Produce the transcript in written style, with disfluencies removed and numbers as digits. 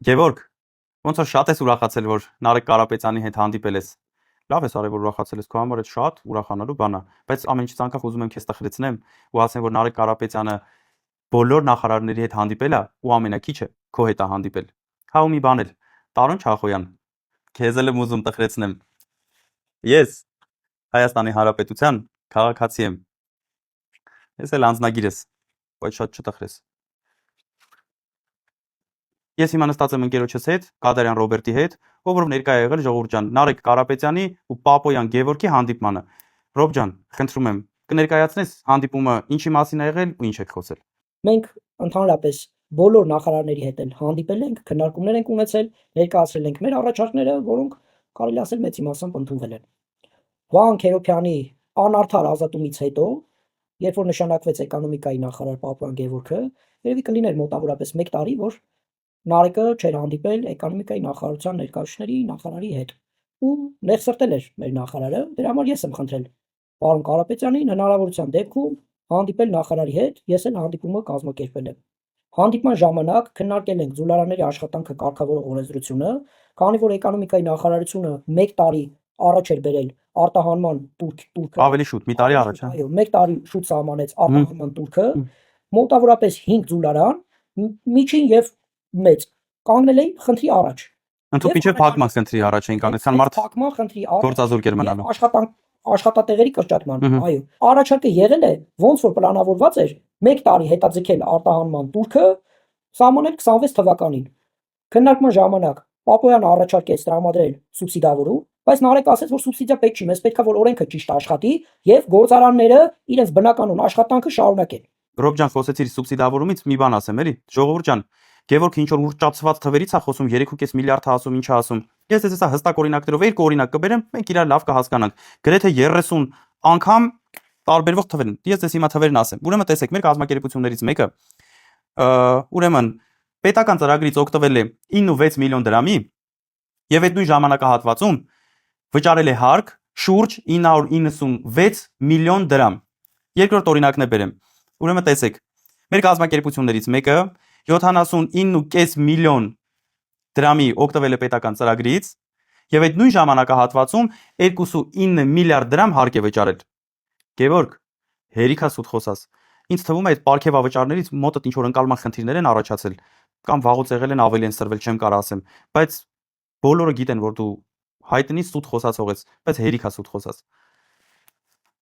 Գևորգ, ոնց որ շատ ես ուրախացել, որ Նարեկ Կարապետյանի հետ հանդիպել ես։ Լավ ես արել, որ ուրախացել ես, քո համար այդ շատ ուրախանալու բան է, բայց ամեն ինչից անկախ ուզում եմ քեզ տխրեցնեմ ու ասեմ, որ Նարեկ Կարապետյանը բոլոր նախարարների հետ հանդիպել է ու ամենակիչը քո հետ է հանդիպել։ Հա ու մի բան էլ, Տարոն Չախոյան, քեզ էլ եմ ուզում տխրեցնեմ։ Ես Հայաստանի Հանրապետության քաղաքացի եմ։ Ես էլ անձնագիր ես, բայց շատ չտխրես։ Ես հիմա նստած եմ ընկերոջս հետ, Կադարյան Ռոբերտի հետ, ով որ ներկա է եղել ժողովուրդ ջան, Նարեկ Կարապետյանի ու Պապոյան Գևորգի հանդիպմանը։ Ռոբ ջան, խնդրում եմ, կներկայացնես հանդիպումը ինչի մասին է եղել ու ինչ եք խոսել։ Մենք ընդհանրապես բոլոր նախարարների հետ էլ հանդիպել ենք, քննարկումներ ենք ունեցել, ներկայացրել ենք մեր առաջարկները, որոնք կարելի ասել մեծ իմաստով ընդունվել են։ Վահան Քերոբյանի անարդար ազատումից հետո, երբ որ նշանակվեց էկոնոմիկայի նախարար Պապոյան Գևորգը, երևի կլիներ մոտավորապես 1 տարի, որ Նարեկը չէր հանդիպել էկոնոմիկայի նախարարության ներկայացուցիչների նախարարի հետ ու նեղսրտել էր մեր նախարարը, դրա համար ես եմ խնդրել պարոն Կարապետյանին հնարավորության դեպքում հանդիպել նախարարի հետ, ես էլ հանդիպումը կազմակերպել եմ։ Հանդիպման ժամանակ քննարկել ենք ձուլարանների աշխատանքը կարգավորող օրենսդրությունը, քանի որ էկոնոմիկայի նախարարությունը 1 տարի առաջ էր բերել արտահանման տուրքը Ավելի շուտ, մի տարի առաջ, հա։ Այո, 1 տարի շուտ սահմանեց արտահանման տուրքը, մոտավորապես 5 ձուլարան, միջին եւ մեծ կանգնել էին խնդրի առաջ։ Ընդհանուր մինչև փակման խնդրի առաջ էին կանգնել, ցան մարդ փակման խնդրի առաջ գործազուրկ էր մնալու։ Աշխատատեղերի կրճատման, այո։ Առաջարկը եղել է, ոնց որ պլանավորված էր, 1 տարի հետաձգել արտահանման տուրքը, սահմանել 26 թվականին։ Քննարկման ժամանակ Պապոյանը առաջարկեց տրամադրել սուբսիդավորում, բայց Նարեկը ասաց, որ սուբսիդիա պետք չի, մեզ պետքա որ օրենքը ճիշտ աշխատի եւ գործարանները իրենց բնականոն աշխատանքը շարունակեն։ Ռոբ ջան, խոսեցիր սուբսիդավորումից, մի բան ասեմ, էլի։ Ժողովուրդ ջան, Գևորգ ինչ որ ուռճացված թվերից է խոսում, 3.5 միլիարդ ասում, ինչ է ասում։ Ես դες հեսա հստակ օրինակներով 2 օրինակ կբերեմ, մենք իրար լավ կհասկանանք։ Գրեթե 30 անգամ տարբերվող թվեր են։ Ես դες հիմա թվերն ասեմ։ Ուրեմն տեսեք, մեր կազմակերպություններից մեկը ուրեմն պետական ծրագրից օգտվել է 9.6 միլիոն դրամի եւ այդ նույն ժամանակահատվածում վճարել է հարկ շուրջ 996 միլիոն դրամ։ Երկրորդ օրինակն է բերեմ։ Ուրեմն տեսեք, մեր կազմակերպություններից մեկը 79.5 միլիոն դրամի օգտվել է պետական ծրագրից եւ այդ նույն ժամանակահատվածում 2.9 միլիարդ դրամ հարկ է վճարել։ Գևորգ, հերիքա սուտ խոսած։ Ինձ թվում է այդ պարգևավճարներից մոտդ ինչ որ ընկալման խնդիրներ են առաջացել կամ վաղուց եղել են ավելի են սրվել, չեմ կարող ասեմ, բայց բոլորը գիտեն, որ դու հայտնի սուտ խոսացող ես, բայց հերիքա սուտ խոսած։